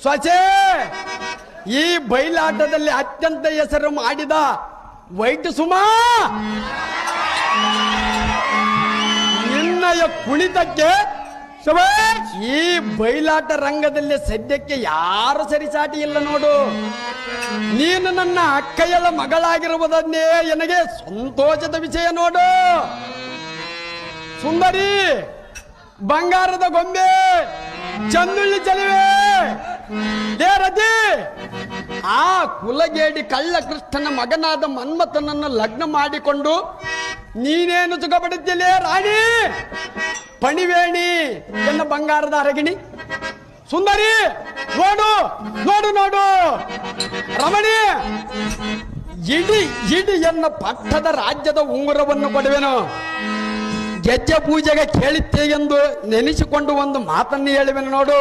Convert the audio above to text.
ಸ್ವಚೆ ಈ ಬಯಲಾಟದಲ್ಲಿ ಅತ್ಯಂತ ಹೆಸರು ಮಾಡಿದ ವೈಟ್ ಸುಮಾ ನಿನ್ನಯ ಕುಣಿತಕ್ಕೆ ಈ ಬಯಲಾಟ ರಂಗದಲ್ಲಿ ಸದ್ಯಕ್ಕೆ ಯಾರು ಸರಿಸಾಟಿ ಇಲ್ಲ ನೋಡು. ನೀನು ನನ್ನ ಅಕ್ಕಯ್ಯಳ ಮಗಳಾಗಿರುವುದನ್ನೇ ನನಗೆ ಸಂತೋಷದ ವಿಷಯ ನೋಡು. ಸುಂದರಿ, ಬಂಗಾರದ ಗೊಂಬೆ, ಚಂದುಳ್ಳಿ ಚೆಲುವೆ, ರತಿ, ಆ ಕುಲಗೇಡಿ ಕಳ್ಳ ಕೃಷ್ಣನ ಮಗನಾದ ಮನ್ಮಥನನ್ನು ಲಗ್ನ ಮಾಡಿಕೊಂಡು ನೀನೇನು ಸುಖ ಪಡುತ್ತಿಲ್ಲೇ ರಾಣಿ ಪಣಿವೇಣಿ ಎನ್ನ ಬಂಗಾರದ ಅರಗಿಣಿ. ಸುಂದರಿ, ನೋಡು ನೋಡು ನೋಡು, ರಮಣಿ, ಇಡಿ ಇಡಿ ಎನ್ನ ಪಟ್ಟದ ರಾಜ್ಯದ ಉಂಗುರವನ್ನು ಕೊಡುವೆನು. ಗೆಜ್ಜೆ ಪೂಜೆಗೆ ಕೇಳಿತ್ತೆ ಎಂದು ನೆನೆಸಿಕೊಂಡು ಒಂದು ಮಾತನ್ನು ಹೇಳುವೆನು ನೋಡು.